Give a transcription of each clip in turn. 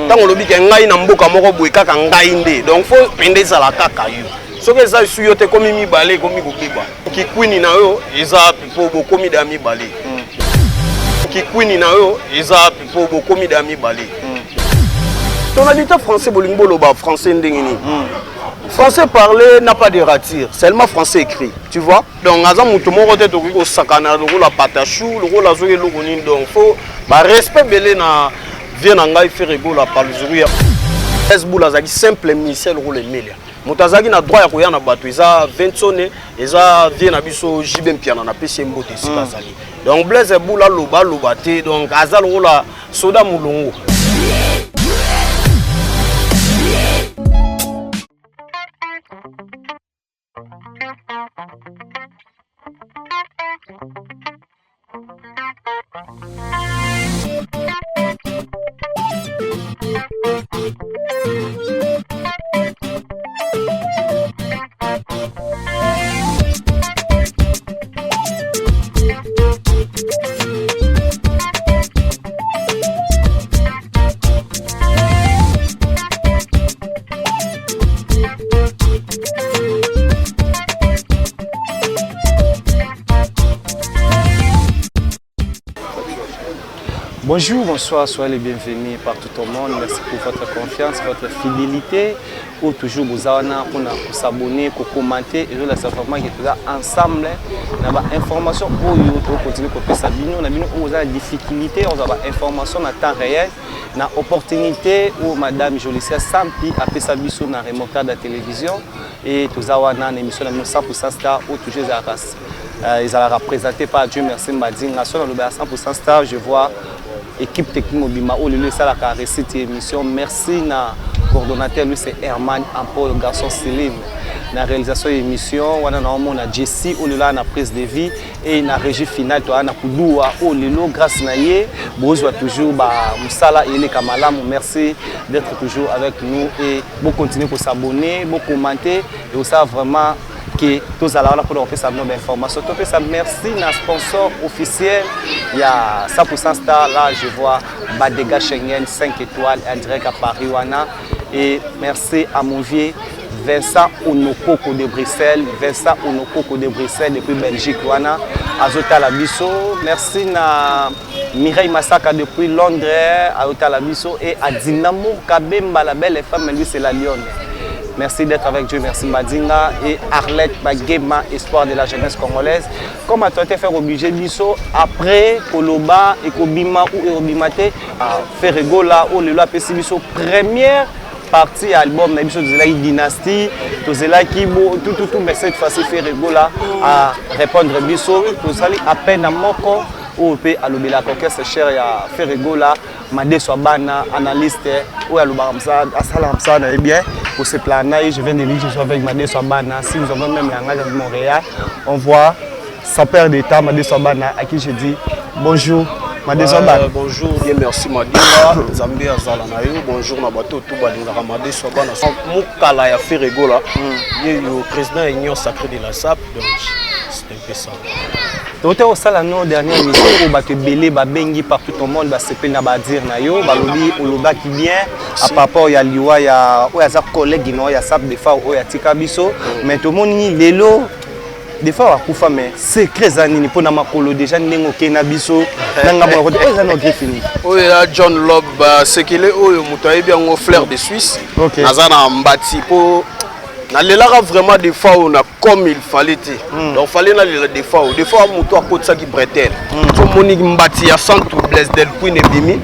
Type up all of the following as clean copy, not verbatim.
tant on lobby que ngai na mboka moko boye kaka ngai nde donc faut pendeza la kaka yo soki eza isu yo te komi mibale komi kobiba kikwini na yo eza po bokomi da mibale kikwini na yo eza po bokomi da mibale tonalité français bolingo loba français ndengini français parlé n'a pas de rature, seulement français écrit, tu vois. Donc, à mutu moko te to ko sakana lo la patachou, lo la zoye lo koni donc faut ba respect belé na vie na ngai faire rigola par le jour. Esboula zaki simple missel ro le melia. Mutazaki na droit ya koya na bato eza 20 sonné, eza vie na biso jibe mpiana na pesi mbote sikazali. Donc Blaise Boula loba loba te donc azal ro la soda mulungu. Bonjour, bonsoir, soyez les bienvenus partout au monde. Merci pour votre confiance, votre fidélité. Ou toujours vous avez pour s'abonner, pour commenter et la vraiment que tout ensemble. On a information pour continuer à faire ça. On a des difficultés, on a des informations en temps réel, on a opportunité où Madame Jolicia Sampi a fait sa mission dans la remontade de la télévision et tout ça une émission de 100% Star où toujours ils sont représentés par Dieu merci Mbadinga. Sur le 100% Star, je vois équipe technique Mobima où le ça la réussite émission. Merci na coordonnateur lui c'est Herman Ampol garçon Céline. La réalisation émission on a Jessie où là na prise de vie et na régie finale to ana kudoua où le grâce na yé bozwa toujours ba musala et les kamala merci d'être toujours avec nous et vous continuer pour s'abonner, vous commenter et vous savez vraiment que tous allons là pour faire ça bonne information. Tout ça merci na sponsor officiel il y a 100% Star là je vois Badega Schengen 5 étoiles en direct à Paris wana et merci à mon vieux Vincent Onokoko de Bruxelles, Vincent Onokoko de Bruxelles depuis Belgique wana Azota Labiso, merci na Mireille Massaka depuis Londres Azota Labiso et à Dinamo Kabemba la belle femme lui c'est la Lyon. Merci d'être avec Dieu, merci Mbadinga et Arlette Bagema, espoir de la jeunesse congolaise. Comme tu as été fait obligé Bisso, après Koloba et Kobima ou Erobimate, faire rigola ou le Lapesi Bisso, première partie album, na Bisso de la dynastie, tout mais cette fois-ci faire rigola à répondre Bisso, tout ça à peine à Moko. Ou peut allouer la coquette c'est cher ya faire rigola Madé Swabana analyste ou allouer ça et bien pour ce plan je viens de lire je suis avec Madé Swabana si nous avons même langage de Montréal on voit sans perdre de temps Madé Swabana à qui je dis bonjour Madé Swabana bonjour et merci Madinga Zambia Zalanayo bonjour na bateau tout balinga Madé Swabana mukala ya faire rigola le président union sacré de la SAP donc c'est un peu ça. Tout au sala no dernière émission où ba te belé ba bengi partout au monde ba sepel na ba dire na yo ba lobi oloba qui bien à papa ya liwa ya o ya za collègue no ya sap de fa o ya tika biso mais tout monde ni lelo des fois akufa mais secret zanini pona makolo déjà ndengo ke na biso nanga ba ko eza no grifini o ya John Lob sekele o mutaye bien ngo fleur de Suisse nazana mbati po na lelaka vraiment des fois on a comme il fallait donc fallait na des fois moto a côté ça qui bretel tout moni mbati ya centre Blaise Delquin et bimi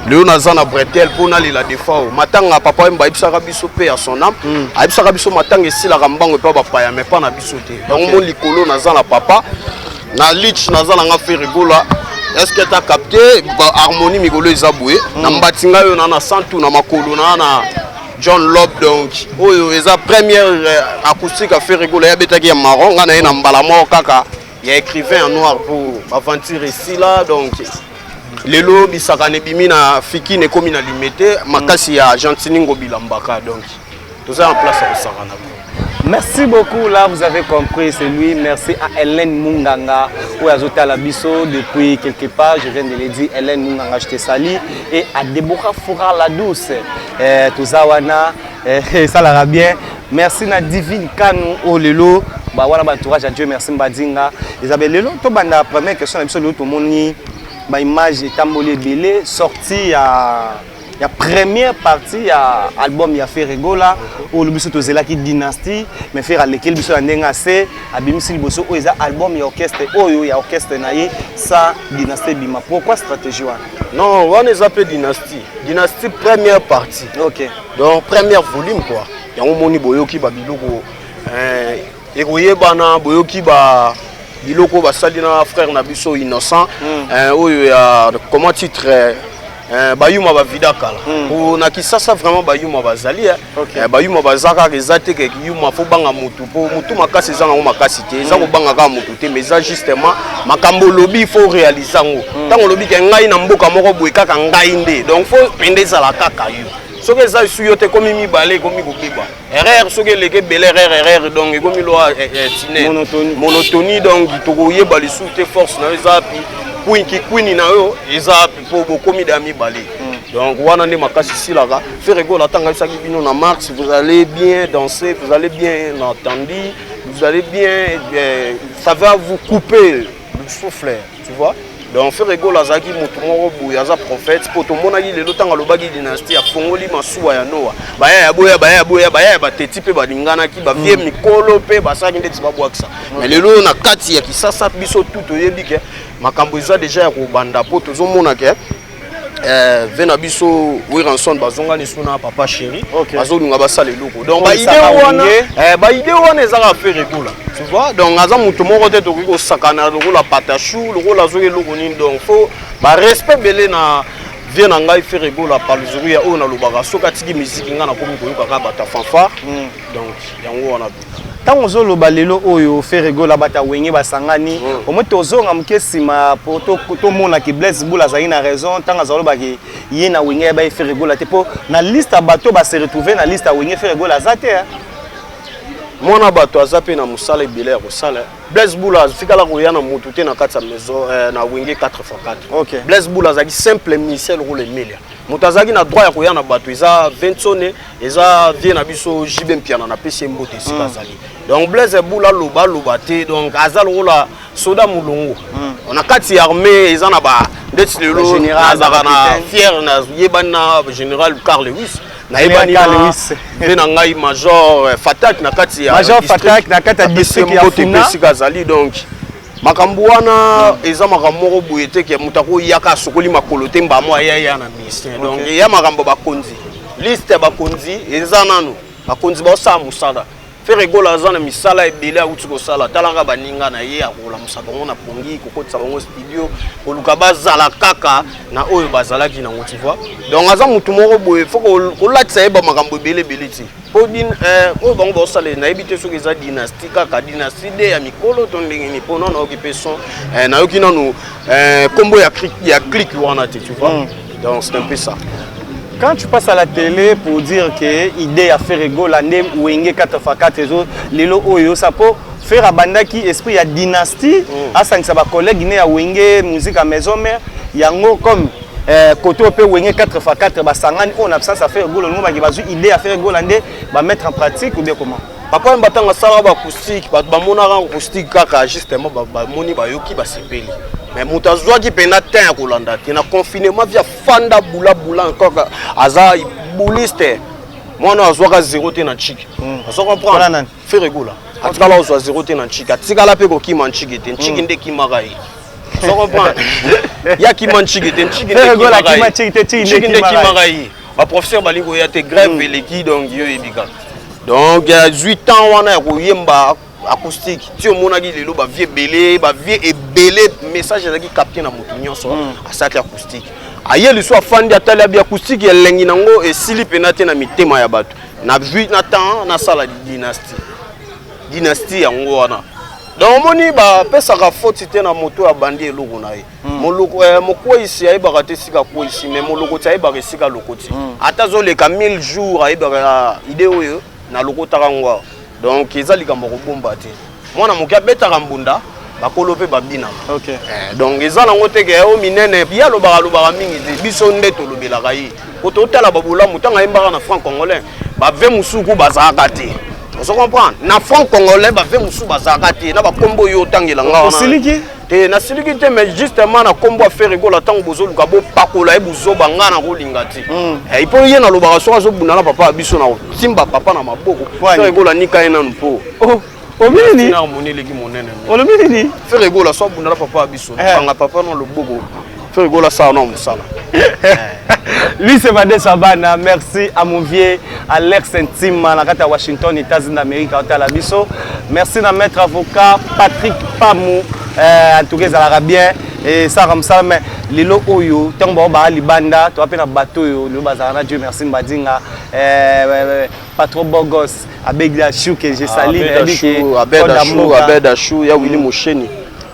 le nazana bretel pour na lela des fois matanga papa mba ibsaka biso pe à son âme ibsaka biso matanga si la rambango pa papa ya mais pas na biso te donc mon likolo nazana papa na lich nazana nga faire rigola est-ce que tu as capté harmonie migolo ezaboué na mbatinga yo na centre na makolo na John Lob donc la première acoustique à faire rigoler ya betaki ya marron ngana na mbala moko kaka ya écrivain en noir pour aventure ici là donc lelo bisaka ne bimi na fiki ne komi na limité makasi ya Gentini Ngobila Mbaka donc tout ça en place à Sarana. Merci beaucoup, là vous avez compris, c'est lui. Merci à Hélène Munganga, où Azota Labisso depuis quelque part, je viens de le dire, Hélène Munganga, je te salue. Et à Deborah Foura la douce, Touzawana, ça l'ira bien. Merci à Divine Kanou, au Lelo, bah voilà, entourage à Dieu, merci Mbadinga. Isabelle Lelo, la première question, tout le monde, ma image est tambolé belé, sorti à. Il y a première partie, il y a album, il y a fait Regola, où le biso tozela qui dynastie, mais faire à l'équipe biso andengase, abimisi biso où il y a album, il y a orchestre, il y a orchestre naïe, ça dynastie bima. Pourquoi stratégie? Non, on est appelé dynastie. Dynastie première partie. Ok. Donc première volume quoi. Il y a un moni boyoki ba biloko, ekoye bana boyoki ba biloko ba salina frère na biso innocent, il y a comment titre. Bayuma ba vida kala o na kisasa vraiment bayuma bazali bayuma bazaka rezate ke yuma fo banga mutu po mutu makasi zanga makasi te za ko banga ka mutu te mais ça justement makambo lobi faut réaliser ngo tango lobi ke ngai na mboka moko boye kaka ngai nde donc faut pendeza la kaka yo soki eza suyo te komi mibale komi kobiba erreur soki leke belle erreur donc komi lo monotonie donc tokoyeba lisu te force na eza pi Queen na yo eza pour komi d'ami balé. Donc wana ne makasi silaka faire Regola tanga saki bino na mars, vous allez bien danser, vous allez bien entendre, vous allez bien ça va vous couper le souffle, tu vois. Donc faire Regola zaki mutu moko boya za prophète pour to mona ile lotanga lobaki dynastie afongoli masuwa ya Noah. Baya ba teti pe balingana ki ba vie mikolo pe basaki ndeti babwakisa. Mais lelo na kati ya kisasa biso tout oyebi ke makambo eza déjà ya kobanda po tozomona ke vena biso Wiranson bazonga ni suna papa chéri bazolunga basala eloko donc ba idée wana ezaka faire Regola tu vois donc aza mutu moko te tokoki kosakana lokola patachou lokola azoki eloko nini donc faut ba respect belé na vie na ngai faire Regola par le jour ya oyo nalobaka soki atiki musique nga na komi koyoka kaka bata fanfare donc yango wana tant ozolo balelo oyo fait Regola bata wenge basangani omo tozonga mukesima po to mona ki Blaise Boula za ina raison tant azolo baki yena wenge ba fait Regola te po na liste bato ba se retrouver na liste wenge fait Regola za te mona bato azape na musala ebele ya kosala Blaise Boula fikala koyana mutu te na kati ya maison na wenge 4x4 okay. Blaise Boula zaki simple misel role melia mutazaki na droit ya koyana bato eza 20 sonne eza vie na biso jibe mpiana na pesi mbote sika zali donc Blaise Boula loba te donc azal rola soda mulungu on a kati armée eza na ba ndeti lelo général na fier na yebana général Carl Lewis na yebani na ngai major Fatak na kati ya major Fatak na kati ya district ya Funa sika zali donc makambo wana eza makambo moko boye te ke mutako yaka sokoli makolo te mbamo ya na ministère donc ya makambo bakonzi liste bakonzi eza nanu bakonzi ba sa musala faire Regola za na misala ebele auti ko sala talanga baninga na ye akola musaka ngona pongi kokotsa bango studio koluka bazala kaka na oyo bazalaki na tu vois donc aza mutu moko boye faut ko latsa eba makambo ebele ti po din oyo bango ba sala na ebite soki za dynastie kaka dynastie de ya mikolo to ndenge ni po non occupation na yoki nanu combo ya click wana te tu vois donc c'est un peu ça. Quand tu passes à la télé pour dire que l'idée à faire Regola ndem wenge 4x4 lelo oyo ça peut faire abandaki esprit ya dynastie asangisa ba collègue né ya wenge musique à maison mère yango comme côté pe wenge 4x4 basangani on absence à faire Regola ngoma ki bazu idée à faire Regola ndé ba mettre en pratique ou bien comment papa mbatanga sala ba acoustique ba mona acoustique kaka justement ba moni ba yoki ba sepeli mais mutazwa ki pena ten ya kolanda te na confinement via fanda bula encore aza buliste mwana azwaka 0 te na chiki azo comprendre fait Regola atikala ozwa 0 te na chiki atikala pe ko kima chiki te chiki nde kimaka ye azo comprendre ya kima chiki te chiki nde kimaka ye ba professeur balingo ya te grève eleki donc yo ebika donc 8 ans wana ya koyemba acoustique ti omonaki lelo ba vie ebele message ezaki capté na motu nyonso asaki acoustique aye liso afandi atali abi acoustique elengi nango esili pena te na mitema ya bato na vu na temps na sala dynastie yango wana donc moni ba pesaka faute te na moto ya bandi eloko na ye moloko moko ici ayebaka te sika ko ici mais moloko ti ayebaka sika lokoti ata zoleka 1000 jours ayebaka idée oyo na lokota kango donc eza likambo kobomba te mwana moki abetaka mbunda bakolo pe babina donc eza nango te ke o minene ya lobaka mingi te biso nde tolobelaka ye po totala babulamu ntango ayembaka na franc congolais bave mosuku bazalaka te ozo comprendre na franc congolais bave mosuku bazalaka te na bakombo oyo otangela nga wana te nasiliki te mais justement na kombo affaire egola ntango bozoluka bopakola ye bozoba nga na kolinga te ipo ye nalobaka soki azobunda na papa ya biso na kotimba papa na maboko affaire egola nika ye nanu mpo Omini na moneleki monene Olomini faire egola so bunda na papa biso kanga papa na loboko faire egola ça non musala lui c'est Vadé Sabana. Merci à mon vieux Alex Intime na kata Washington États-Unis d'Amérique à la biso. Merci à maître avocat Patrick Pamou en tout cas ça la bien et ça comme ça mais lelo oyo tango ba libanda to apena bateau yo le bazana Dieu merci mbadinga patron Bogos Abegla Chou que j'ai sali Abeda Chou ya Willy Moucheni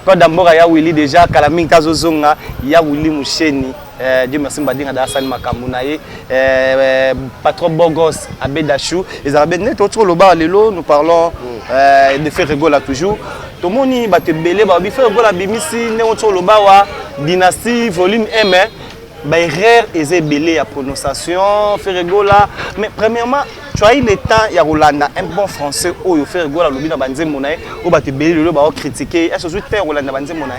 Code d'Amora ya Willy déjà Kalaming Tazozonga ya Willy Moucheni Dieu merci mbadinga da sali makambo na ye patron Bogos Abeda Chou les arabes net autour le bar lelo nous parlons de faire rigoler toujours tout moni bate belé ba bi faire rigoler bimisi ne autour le bar dynastie volume 1 ba erreur est belé à prononciation faire rigoler mais premièrement tu as eu le temps ya Rolanda un bon français oyo faire rigoler lobi na banzembo na ye o bate belé le ba critiquer est-ce que tu Rolanda banzembo na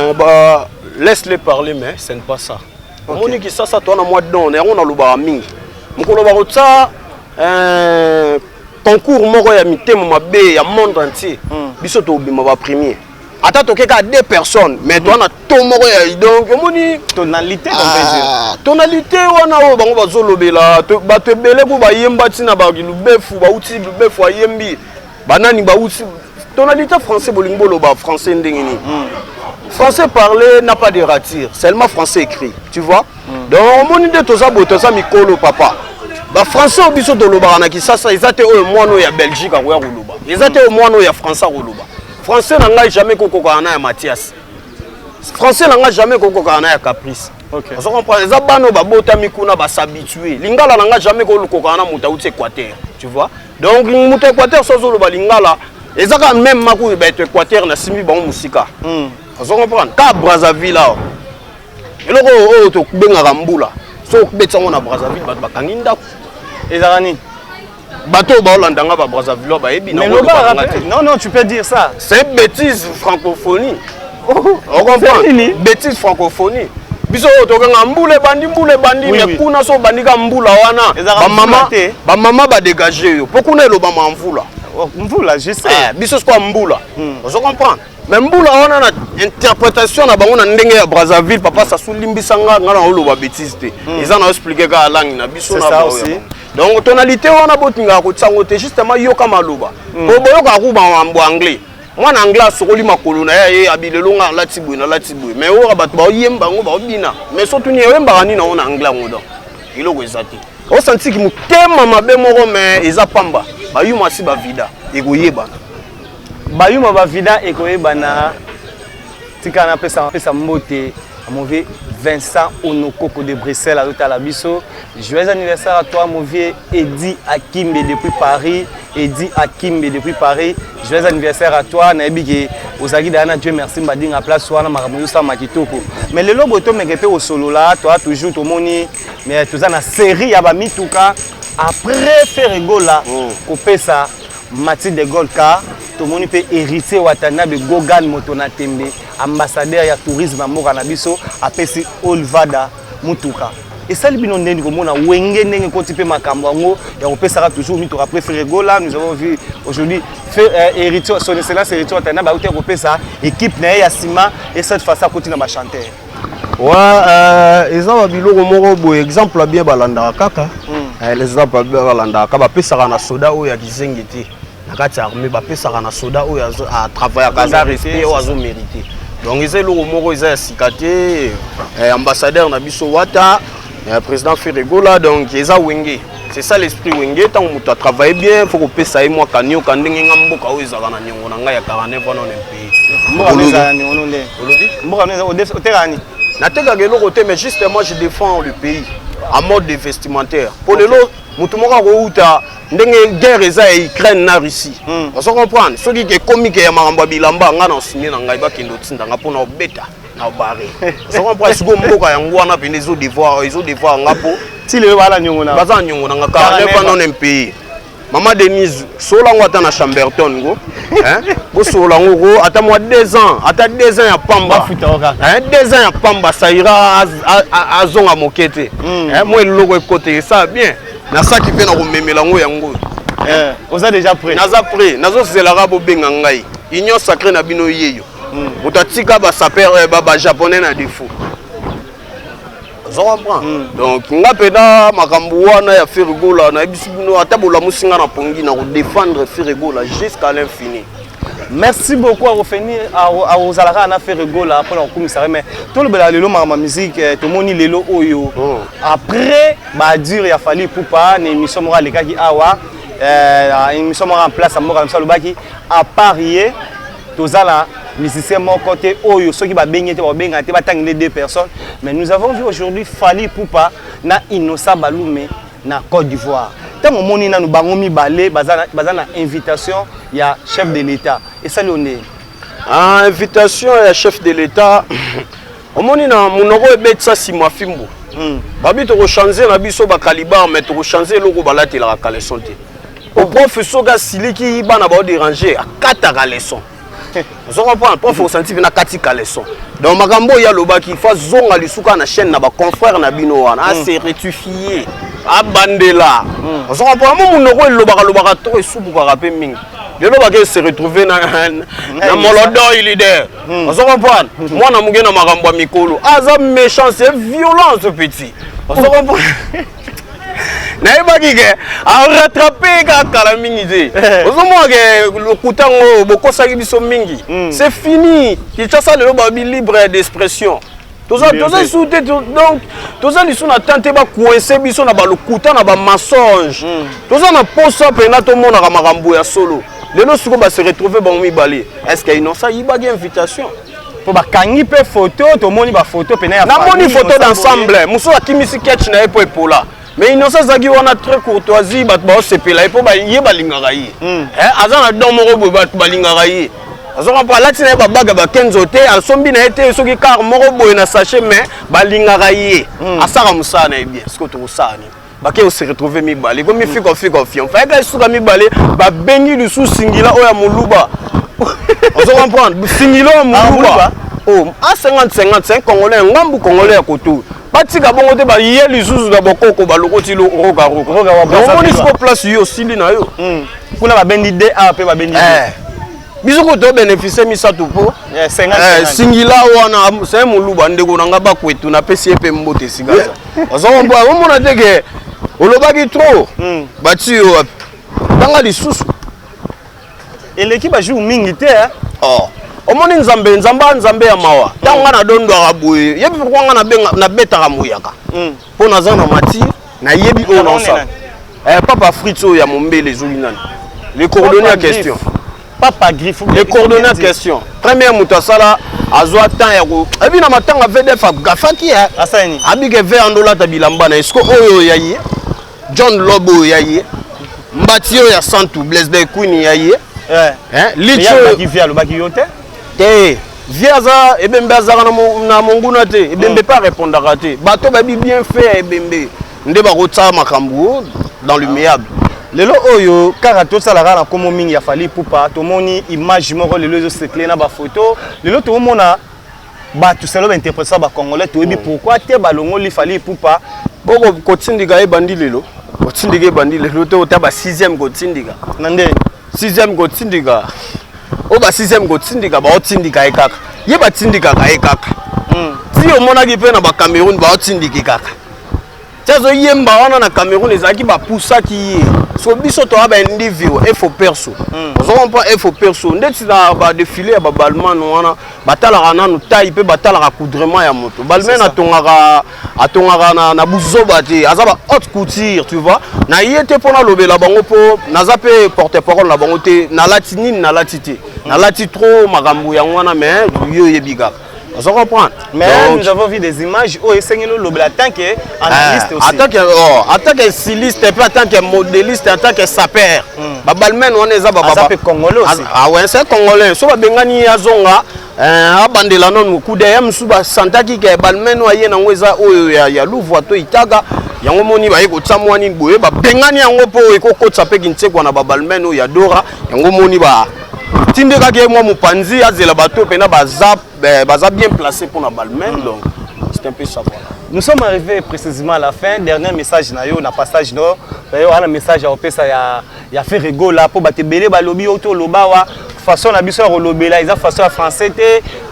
ye bah laisse-les parler mais ce n'est pas ça moni ki ça toi na mois don on a loba mingi mokolo ba rotsa concours moko ya mitemo mabe ya monde entier biso to bima ba premier ata to keka 2 personnes mais toi na to moko ya donc moni tonalité on tonalité wana o bango bazolobela ba te belé ko ba yemba tina ba lubefu ba uti lubefu ayembi banani ba uti tonalité français bolingo loba français ndengini français parlé n'a pas de rature, seulement français écrit, tu vois. Donc on dit de toza botoza mikolo papa. Ba français au biso de loba ki sasa izate o mono ya Belgique a roloba. Izate o mono ya français roloba. Français n'a jamais koko kana ya Mathias. Français n'a jamais koko kana ya Caprice. OK. On comprend les abano ba bota mikuna ba s'habituer. Lingala n'a jamais koko kana muta uti Équateur, tu vois. Donc muta Équateur sozo loba lingala ezaka même maku ba Équateur na simi ba musika. Vous comprenez? Quand Brazzaville là, et le to benga mbula, so betsa na Brazzaville ba kanginda. Ezarani. Bateau ba Hollanda ba Brazzaville ba ebi na. Non non, tu peux dire ça. C'est bêtise francophonie. On comprend? Bêtise francophonie. Biso to ganga mbule bandi mais kuna so bandika mbula wana. Ba mama ba dégager yo. Pokuna lo ba mvula. Mbula, je sais. Biso quoi mbula. Vous comprenez? Mais mbula on a une interprétation na bango na ndenge ya Brazzaville papa ça soulimbisa nga na oloba bêtise te. Ils en ont expliqué ka langue na biso na ba aussi. Donc tonalité on a botinga ko tsango te justement yoka maloba. Bo boyoka ku ba mambo anglais. Moi na anglais sokoli makolo na ye abilelo nga latibwe na latibwe. Mais o ba ba yemba ngo ba bina. Mais surtout ni yemba ni na on anglais ngodo. Iloko ezati. O senti ki mutema mabe moko mais eza pamba. Ba yuma si ba vida ekoyeba. Bayuma ba vida ekoyebana tika na pesa mbote à mon vieux Vincent Onokoko de Bruxelles à l'hôtel Abisso. Joyeux anniversaire à toi mon vieux Eddie Akimbe depuis Paris. Eddie Akimbe depuis Paris. Joyeux anniversaire à toi Naibiki Ozagi Dana Dieu merci mbadinga place wana maramuyo sa makitoko. Mais le lobo to mekepe au solo là toi toujours to moni mais tu as na série ya ba mituka après faire rigola ko pesa Mathilde de Golka, tout le monde peut hériter Watanabe Gogan Motona Tembe, ambassadeur ya tourisme à Moranabiso, après si Olvada Mutuka. Et ça, nous avons Wenge Nenge Kotipe Makambango, et on peut ça toujours, nous avons préféré Gola, nous avons vu aujourd'hui hériter son excellence hériter Watanabe, on peut ça, équipe Naya Sima, et cette fois-ci, continue à chanter. Ouais, exemple biloko moko bo exemple bien balanda kaka. Les exemples bien balanda kaka pesa na soda o ya kizengeti. Nakati armée ba pesa na soda o ya à travailler kaza respect o azo mériter. Donc ils eloko moko ils sikate ambassadeur na biso wata président Ferregola donc ils a wenge. C'est ça l'esprit wenge tant muto travailler bien faut que pesa moi kanyo kandenge ngamboka o ezaka na nyongo na nga ya 49 ans dans le pays. Mboka neza ni ononde. Olobi? Mboka neza o terani. Mais justement, je défends le pays en mode vestimentaire. Pour les lots, ndenge guerre eza ya Ukraine na Russie on comprendre soki ke comique ya makambo bilamba nga na signé na ngai ba kendo tindanga pona obeta na obare on comprendre siko mboka yango wana pende zo devoir ngapo ti le bala nyongo na baza nyongo na ka ne pas non un pays Maman Denise solango ata na Chamberton go hein bo solango go ata moi 2 ans ata 2 ans ya pamba hein 2 ans ya pamba ça ira azonga mokete hein moi logo côté ça bien na ça qui fait na komemela ngo yango vous êtes déjà prêt naza prêt nazo zelaka bo benga ngai union sacrée na bino yeyo mutatika ba saper ba japonais na défaut donc nga pena makambo wana ya Firigola na bisibino atabola musinga na pongi na défendre Firigola jusqu'à l'infini. Merci beaucoup à revenir à Ozalaka na Firigola pour la commissaire mais tout le bela lelo ma musique tout moni lelo oyo après ba dire il a fallu pour pas une émission morale les gars qui awa une émission morale en place à Mora Msalobaki à parier tozala musicien mon côté oyo ceux qui va baigner te va benga te va tanguer 2 personnes mais nous avons vu aujourd'hui Fally Ipupa na Innocent Baloumé na Côte d'Ivoire tant mon moni na nous bango mi balé bazana invitation ya chef de l'état et ça le est invitation ya chef de l'état au moni na monoro ebetsa simwa fimbo babi to changer na biso ba calibre mais to changer loko balatela ka leçon te au professeur ga siliki bana ba déranger a kataka leçon. Vous comprenez, prof au senti na katika leçon. Donc makambo ya lobaki fa zonga lisuka na chaîne na ba confrère na bino wana c'est rectifier abandela. Vous comprenez mon noko lobaka to esubuka rapé mingi. Le lobaki se retrouver na molodo il leader. Vous comprenez moi na mugena makambo ya mikolo aza méchant c'est violent ce petit. Vous comprenez naibaki ke a rattraper kala mingi te ozomo ke lokutango bokosaki biso mingi c'est fini Kinshasa lelo ba libre d'expression toza souté donc toza lisu na tenter ba coincer biso na ba lokuta na ba mensonge toza na posa pena to mona ka makambo ya solo lelo siko ba se retrouver ba mibale est-ce qu'il Innocent yibaki invitation pour ba kangi pe photo to moni ba photo pena ya na moni photo d'ensemble muso akimisi catch na epo epola. Mais Innocent Zagi on a très courtoisie bat ba sepela ipo ba yeba lingaka yi azana don moko bat balingaka yi azona pa latina ba baga ba kenzo te asombi na ete soki car moko boy na sachet mais balingaka yi asaka musana e bien ce que to usani ba ke se retrouver mi balé comme mi fi confiant fa ka suka mi balé ba bengi du sous singila oya muluba on comprendre singila muluba oh a 50-50 congolais ngambu congolais ya koto batika bongo te ba yé lisusu da bokoko ba lokoti lo roka wa on est place yo sili na yo kuna ba bendi de a pe ba bendi biso ko to bénéficier misato po 50 singila wana c'est muluba ndeko nanga ba kwetu na pesi pe mbote sigaza ozo mbo o mona te ke olobaki trop bati yo tanga lisusu et l'équipe a joué mingi te oh omoni nzambe ya mawa tanga na dondo akaboye yebi pourquoi nga na betaka moyaka po naza na mati na yebi o na sa papa Fritzo ya mombele zuli nani les coordonnées en question papa Griffe les coordonnées en question première mutasala azwa temps ya ko ebi na matanga VDF gafaki asani abike ve andola tabilamba na esko oyo yayi John Lobo yayi Mbatio ya Santu Blaise de Queen yayi licho qui vient le baki yote te viaza ebembe azaka na monguna te ebembe pas répondre te bato babi bien fait ebembe nde ba kotsa makambo dans le méable lelo oyo kaka to salara na komo mingi ya Fally Ipupa to moni image moko lelo zo seclé na ba photo lelo to mona ba tout selo ba interpréter ba congolais to ebi pourquoi te balongo li Fally Ipupa boko kotindika e bandi lelo kotindika e bandi lelo to ta ba 6e kotindika nande 6e kotindika o ba 6e kotindika ba otindika e kaka ye ba tindika ka e kaka ti o mona ki pe na ba Cameroun ba otindika kaka Tiazo yemba wana na Cameroun ezaki ba poussa ki so biso to aba individu e fo perso ozo comprend e fo perso ndeti na ba défilé ba balman wana batala kana no taille pe batala ka coudrement ya moto balmen atongaka na buzoba te azaba haute couture tu vois na yete pona lobela bango po naza pe porte-parole na bango te na latini na latité na lati trop makambo ya wana mais yo yebika On se comprend. Mais nous avons vu des images où il s'est en tant qu'analyste aussi. En tant que styliste, en tant que modéliste, en tant que sapeur. Babalmen on est sapeur congolais aussi. Ah ouais, c'est congolais. So bengani azonga abandela non kude msuba santaki ke balmen wa yena ngweza oyo ya luvwa to itaga yango moni ba yeko tsamwani boye ba bengani yango po ekokotsa pe kintekwa na babalmen oyo ya dora yango moni ba tinde kake moi mopanzi azela bato pena baza bien placé pour la balmen donc c'est un peu ça voilà. Nous sommes arrivés précisément à la fin. Dernier message na yo na passage no d'ailleurs un message à opesa ya fait rigola pour batebele ba lobby auto lobawa façon na biso rolobela ils a façon français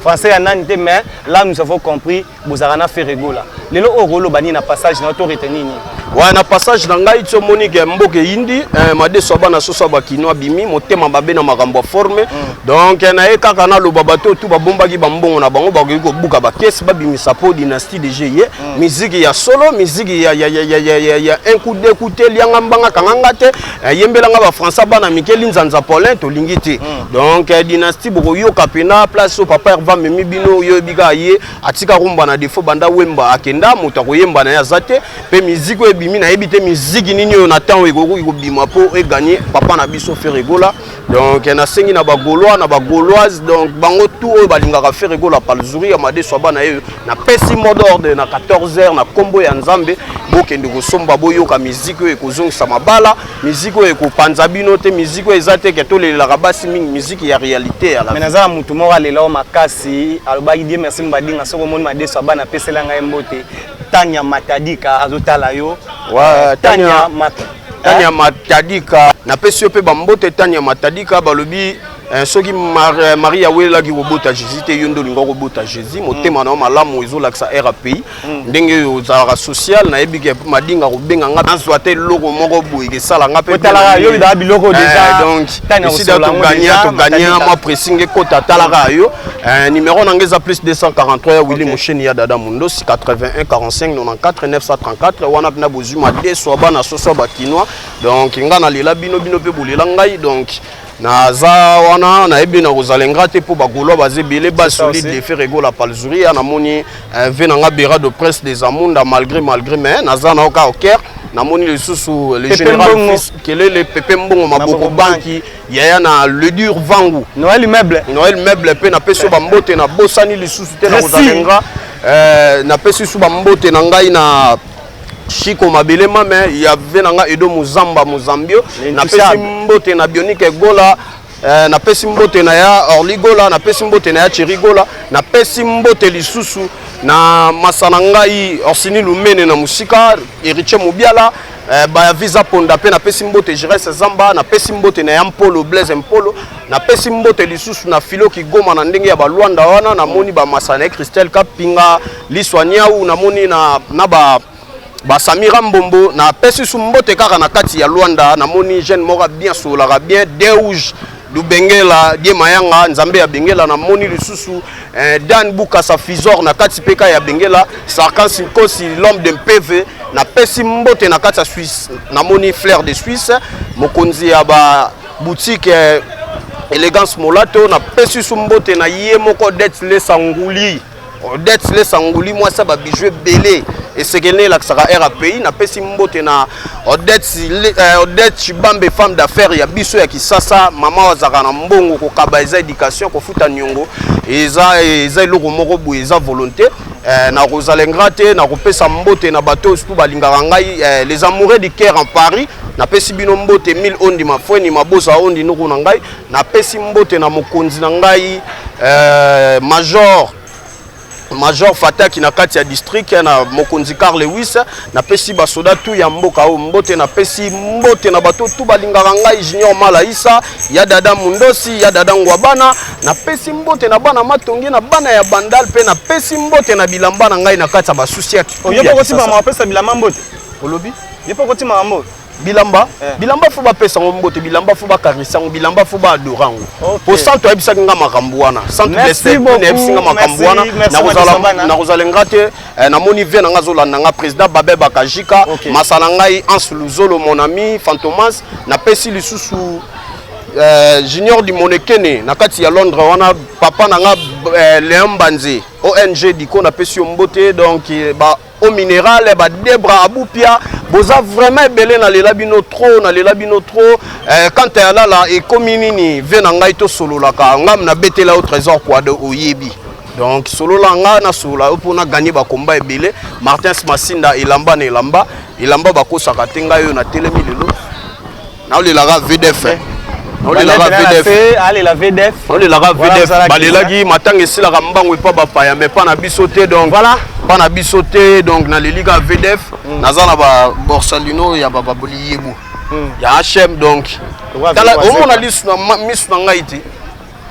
français ya nante mais là nous avons compris bozarana fait rigola lelo o rolo bani na passage na to retenir ni ouais na passage na ngai to monique mboke indi made soba na soso ba kino bimi motema babe na makambo forme donc na ekaka na lo babato tout babombaki bambongo na bango ba ko buka ba caisse ba bimisa po dynastie de GIE musique ya solo musique ya un coup d'écouter lianga mbanga kanganga te yembela nga ba français bana Mikeli Nzanza Paulin to lingiti donc dynastie boko yo kapena place au papa va memi bino yo biga ye atika rumba na defo banda wemba akenda muta ko yemba na ya zate pe musique e bimi na ebite musique nini yo na temps ko bima po e gagner papa na biso fait rigola donc na sengi na ba gaulois na ba gauloise donc bango tout o balinga ka faire rigola palzuri ya made soba na yo na pesi mot d'ordre na 14h na kombo ya nzambe bokende ko somba boyo ka musique e ko zongisa mabala musique e ko panza bino te musique e zate ke to le la rabasi musique ya réalité à la mais naza mutu moko alela makasi alobaki die merci mbadinga soko moni madeso bana pesela ngai mbote Tanya Matadika azotala yo wa Tanya Matadika na pesio pe bambote Tanya Matadika balobi soki Maria wela ki robota Jésus te yondo lingo robota Jésus motema na malamu ezolakisa RPI ndenge ozala social na ebike madinga robenga nga nazwa te loko moko boye ke sala nga pe tala yo da biloko déjà donc ici da to gagner moi pressing kota tala yo numéro nangeza plus 243 Willy Mosheni ya dada mundo 81 45 94 934 wana na bozuma deso bana soso bakinois donc ngana lela bino pe bolela ngai donc na za wana na ebi na rozalenga te po bagolo bazebele ba solide de faire rigola palzuri na moni venanga bera de presse des amunda malgré mais na za na oka oker na moni le susu le général fils kele le Pepe Mbongo maboko banki yaya na le dur vangu Noël meuble pe na peso bambote na bosani le susu te na rozalenga na peso su bambote na ngai na Chico Mabelema mais il y avait nanga Edo Muzamba Muzambio na pesi mbote na Bionique Gola na pesi mbote na ya Orligola na pesi mbote na ya Chirigola na pesi mbote lisusu na Masanangai Orsini Lumene na musika Eriche Mubiala ba visa ponda pe na pesi mbote Jires Zamba na pesi mbote na Yampolo Blaise Mpolo na pesi mbote lisusu na Filo Kigoma na ndenge ya balwanda wana na moni ba Masane Christelle Kapinga Liswania ou na moni na ba Samira Mbombo na pesi sumbote kaka na kati ya Luanda na moni jeune mora bien solara bien Deuge Lubengela die mayanga nzambe ya Bengela na moni lisusu Dan Bukasa Fizor na kati peka ya Bengela Sarkansi Kosi l'homme de PV na pesi mbote na kati ya Suisse na moni Fleur de Suisse mokonzi ya ba boutique Élégance Molato na pesi sumbote na ye moko Detle Sanguli Detle Sanguli moi ça ba bijou belé et c'est qu'elle est là que ça RAPI na pesi mbote na Odette Chibambe femme d'affaires ya biso ya Kisasa mama wazaka na mbongo ko kaba eza éducation ko futa nyongo eza loko moko bu eza volonté na Rosalenga te na kopesa mbote na bateau tout balingaka ngai les amoureux du cœur en Paris na pesi bino mbote 1000 ondi mafweni mabosa ondi nuku na ngai na pesi mbote na mokonzi na ngai Major Fataki na kati ya district na mokonzi Carl Lewis na pesi ba soda tu ya mboka o mbote na pesi mbote na bato tu balingaka ngai Junior Malaisa ya dada Mundosi ya dada Ngwabana na pesi mbote na bana Matongi na bana ya Bandal pe na pesi mbote na bilamba na ngai na kati ya ba society oyo poko tima ma pesa bilamba mbote olobi yepo ko tima mbote bilamba bilamba fuba pesa mbote bilamba fuba karisa bilamba fuba adorango po santo abisa nga makambo wana santo de nga makambo wana na rozalenga te na moni vie na nga zolanda nga président Babé Bakajika masala ngai Ans Luzolo mon ami Fantomas na pesi lisusu Junior di Monekene nakati ya Londres wana papa nanga Léon Banze ONG diko na pesi mbote donc ba au minéral ba Debra Aboupia boza vraiment belé na lela bino trop quand tu là là et comme nini vena ngai to solo la ka ngam na betela au trésor quoi de oyebi donc solo la nga na solo pour na gagner ba combat ebele Martin Masinda ilamba ba ko sakate ngai yo na telemi lelo na le la VDF on est la VDF. On est la VDF. Balelagi matang ici la rambango pas bapaya mais pas na bisoté donc voilà pas na bisoté donc na les liga VDF nazana ba Borsalino ya baba Boliyebu ya HM donc kala au mon liste na miss na ngaiti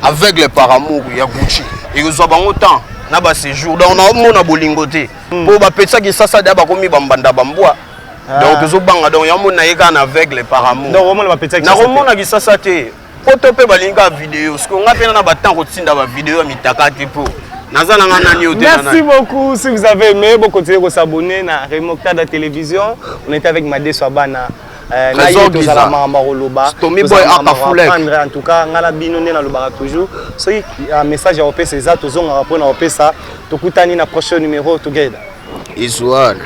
aveugle par amour ya Gucci et ils ont bon temps na ba séjour donc on a mon bolingoté pour ba petsa ki sasa da ba komi bambanda bambwa. Donc zo banga donc yamo na yeka na aveugle par amour. Donc romona ba petsa na romona ki sasa te. Poto pe balinga vidéo parce qu'on a pena na ba temps kotinda ba vidéo mitaka te po. Nazana ngana ni hotel. Merci beaucoup si vous avez aimé, vous continuez de s'abonner na Remoctada Télévision. On était avec Madé Swabana. Trésor Giza. Stomy Boy Akafulek. En tout cas, ngala bino na lobara toujours. So un message à opé c'est ça tous on apprendre à opé ça. Tokutani na prochain numéro together. Iswan.